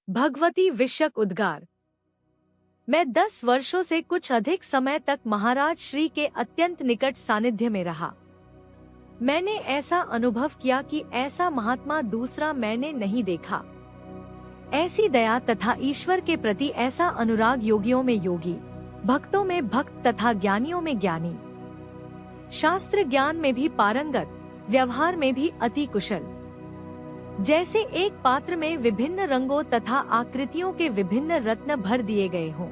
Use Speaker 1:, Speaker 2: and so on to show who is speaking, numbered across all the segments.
Speaker 1: भगवती विशक उद्गार। मैं 10 वर्षों से कुछ अधिक समय तक महाराज श्री के अत्यंत निकट सानिध्य में रहा। मैंने ऐसा अनुभव किया कि ऐसा महात्मा दूसरा मैंने नहीं देखा। ऐसी दया तथा ईश्वर के प्रति ऐसा अनुराग योगियों में योगी, भक्तों में भक्त तथा ज्ञानियों में ज्ञानी, शास्त्र ज्ञान में भी पारंगत, व्यवहार में भी अति कुशल। जैसे एक पात्र में विभिन्न रंगों तथा आकृतियों के विभिन्न रत्न भर दिए गए हों।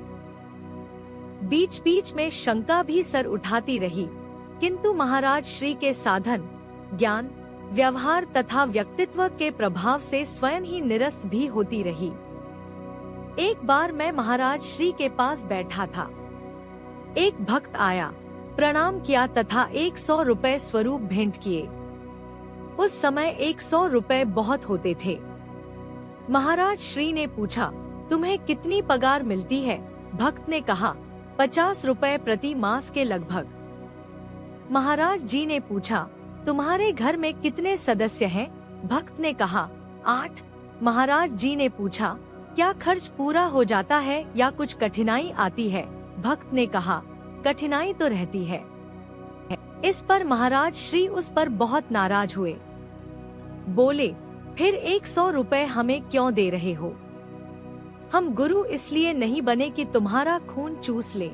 Speaker 1: बीच बीच में शंका भी सर उठाती रही, किंतु महाराज श्री के साधन, ज्ञान, व्यवहार तथा व्यक्तित्व के प्रभाव से स्वयं ही निरस्त भी होती रही। एक बार मैं महाराज श्री के पास बैठा था। एक भक्त आया, प्रणाम किया तथा 100 रुपए स्वरूप भेंट किए। उस समय 100 रुपए बहुत होते थे। महाराज श्री ने पूछा, तुम्हें कितनी पगार मिलती है? भक्त ने कहा, 50 रुपए प्रति मास के लगभग। महाराज जी ने पूछा, तुम्हारे घर में कितने सदस्य हैं? भक्त ने कहा, 8। महाराज जी ने पूछा, क्या खर्च पूरा हो जाता है या कुछ कठिनाई आती है? भक्त ने कहा, कठिनाई तो रहती है। इस पर महाराज श्री उस पर बहुत नाराज हुए। बोले, फिर 100 रुपए हमें क्यों दे रहे हो? हम गुरु इसलिए नहीं बने कि तुम्हारा खून चूस ले।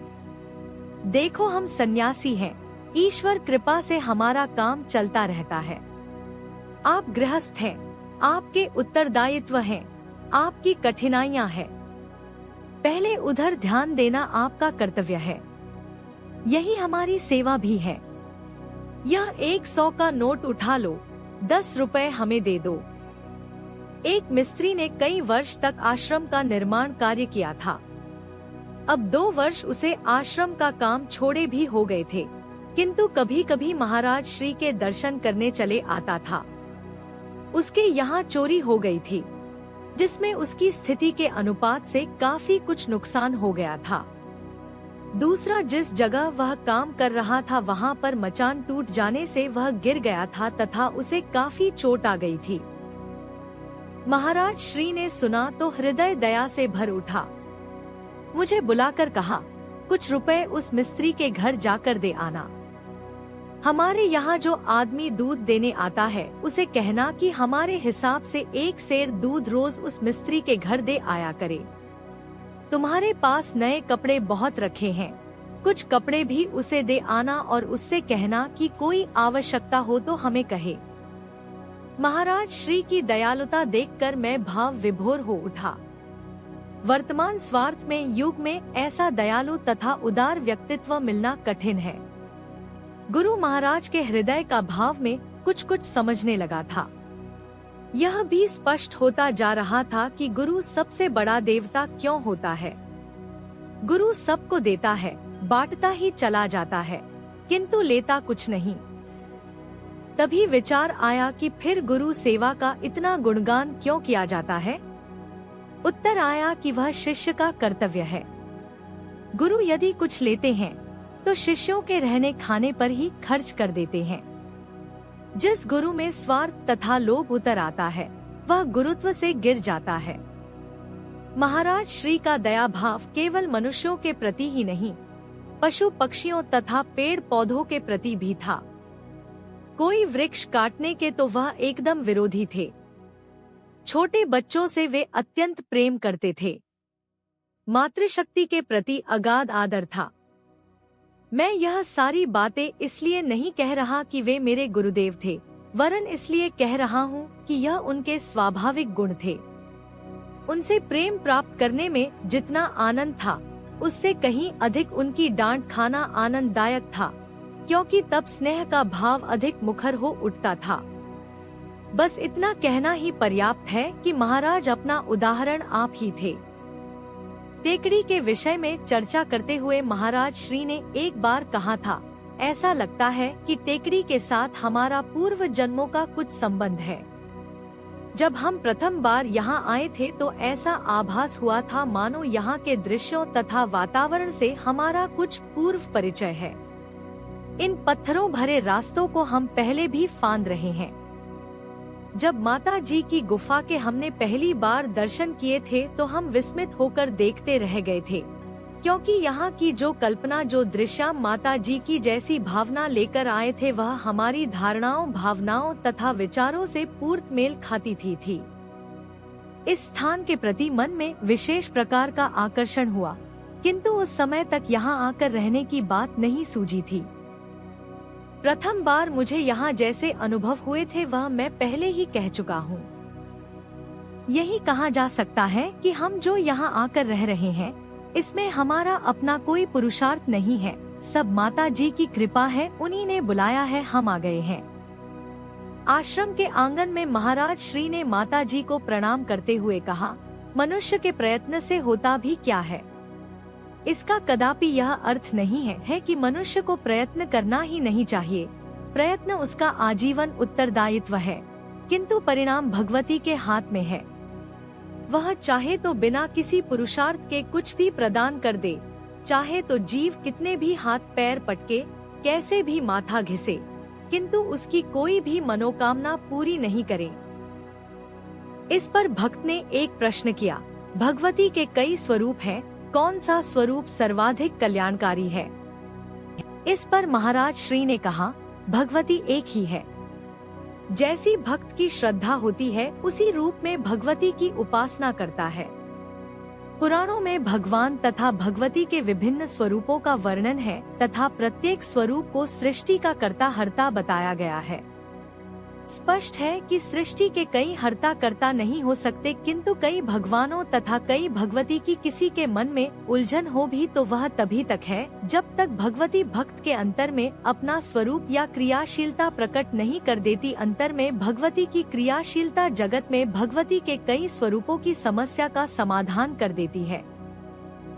Speaker 1: देखो, हम सन्यासी हैं, ईश्वर कृपा से हमारा काम चलता रहता है। आप गृहस्थ हैं, आपके उत्तरदायित्व हैं, आपकी कठिनाइयां हैं। पहले उधर ध्यान देना आपका कर्तव्य है। यही हमारी सेवा भी है। यह 100 का नोट उठा लो, 10 रुपए हमें दे दो। एक मिस्त्री ने कई वर्ष तक आश्रम का निर्माण कार्य किया था। अब 2 वर्ष उसे आश्रम का काम छोड़े भी हो गए थे, किंतु कभी कभी महाराज श्री के दर्शन करने चले आता था। उसके यहाँ चोरी हो गई थी, जिसमें उसकी स्थिति के अनुपात से काफी कुछ नुकसान हो गया था। दूसरा, जिस जगह वह काम कर रहा था वहाँ पर मचान टूट जाने से वह गिर गया था तथा उसे काफी चोट आ गई थी। महाराज श्री ने सुना तो हृदय दया से भर उठा। मुझे बुलाकर कहा, कुछ रुपए उस मिस्त्री के घर जाकर दे आना। हमारे यहाँ जो आदमी दूध देने आता है उसे कहना कि हमारे हिसाब से 1 सेर दूध रोज उस मिस्त्री के घर दे आया करे। तुम्हारे पास नए कपड़े बहुत रखे हैं, कुछ कपड़े भी उसे दे आना और उससे कहना कि कोई आवश्यकता हो तो हमें कहे। महाराज श्री की दयालुता देखकर मैं भाव विभोर हो उठा। वर्तमान स्वार्थ में युग में ऐसा दयालु तथा उदार व्यक्तित्व मिलना कठिन है। गुरु महाराज के हृदय का भाव में कुछ कुछ समझने लगा था। यह भी स्पष्ट होता जा रहा था कि गुरु सबसे बड़ा देवता क्यों होता है। गुरु सबको देता है, बांटता ही चला जाता है, किंतु लेता कुछ नहीं। तभी विचार आया कि फिर गुरु सेवा का इतना गुणगान क्यों किया जाता है? उत्तर आया कि वह शिष्य का कर्तव्य है। गुरु यदि कुछ लेते हैं तो शिष्यों के रहने खाने पर ही खर्च कर देते हैं। जिस गुरु में स्वार्थ तथा लोभ उतर आता है वह गुरुत्व से गिर जाता है। महाराज श्री का दया भाव केवल मनुष्यों के प्रति ही नहीं, पशु पक्षियों तथा पेड़ पौधों के प्रति भी था। कोई वृक्ष काटने के तो वह एकदम विरोधी थे। छोटे बच्चों से वे अत्यंत प्रेम करते थे। मातृशक्ति के प्रति अगाध आदर था। मैं यह सारी बातें इसलिए नहीं कह रहा कि वे मेरे गुरुदेव थे, वरन इसलिए कह रहा हूँ कि यह उनके स्वाभाविक गुण थे। उनसे प्रेम प्राप्त करने में जितना आनंद था, उससे कहीं अधिक उनकी डांट खाना आनंददायक था, क्योंकि तब स्नेह का भाव अधिक मुखर हो उठता था। बस इतना कहना ही पर्याप्त है कि महाराज अपना उदाहरण आप ही थे। टेकड़ी के विषय में चर्चा करते हुए महाराज श्री ने एक बार कहा था, ऐसा लगता है कि टेकड़ी के साथ हमारा पूर्व जन्मों का कुछ संबंध है। जब हम प्रथम बार यहाँ आए थे तो ऐसा आभास हुआ था मानो यहाँ के दृश्यों तथा वातावरण से हमारा कुछ पूर्व परिचय है। इन पत्थरों भरे रास्तों को हम पहले भी फांद रहे हैं। जब माता जी की गुफा के हमने पहली बार दर्शन किए थे तो हम विस्मित होकर देखते रह गए थे, क्योंकि यहाँ की जो कल्पना, जो दृश्य माता जी की जैसी भावना लेकर आए थे, वह हमारी धारणाओं, भावनाओं तथा विचारों से पूर्ण मेल खाती थी। इस स्थान के प्रति मन में विशेष प्रकार का आकर्षण हुआ, किंतु उस समय तक यहाँ आकर रहने की बात नहीं सूझी थी। प्रथम बार मुझे यहाँ जैसे अनुभव हुए थे वह मैं पहले ही कह चुका हूँ। यही कहा जा सकता है कि हम जो यहाँ आकर रह रहे हैं, इसमें हमारा अपना कोई पुरुषार्थ नहीं है, सब माता जी की कृपा है, उन्हीं ने बुलाया है, हम आ गए हैं। आश्रम के आंगन में महाराज श्री ने माता जी को प्रणाम करते हुए कहा, मनुष्य के प्रयत्न से होता भी क्या है। इसका कदापि यह अर्थ नहीं है कि मनुष्य को प्रयत्न करना ही नहीं चाहिए। प्रयत्न उसका आजीवन उत्तरदायित्व है, किंतु परिणाम भगवती के हाथ में है। वह चाहे तो बिना किसी पुरुषार्थ के कुछ भी प्रदान कर दे, चाहे तो जीव कितने भी हाथ पैर पटके, कैसे भी माथा घिसे, किंतु उसकी कोई भी मनोकामना पूरी नहीं करे। इस पर भक्त ने एक प्रश्न किया, भगवती के कई स्वरूप हैं, कौन सा स्वरूप सर्वाधिक कल्याणकारी है। इस पर महाराज श्री ने कहा, भगवती एक ही है। जैसी भक्त की श्रद्धा होती है, उसी रूप में भगवती की उपासना करता है। पुराणों में भगवान तथा भगवती के विभिन्न स्वरूपों का वर्णन है तथा प्रत्येक स्वरूप को सृष्टि का कर्ता हर्ता बताया गया है। स्पष्ट है कि सृष्टि के कई हर्ता कर्ता नहीं हो सकते, किंतु कई भगवानों तथा कई भगवती की किसी के मन में उलझन हो भी तो वह तभी तक है जब तक भगवती भक्त के अंतर में अपना स्वरूप या क्रियाशीलता प्रकट नहीं कर देती। अंतर में भगवती की क्रियाशीलता जगत में भगवती के कई स्वरूपों की समस्या का समाधान कर देती है।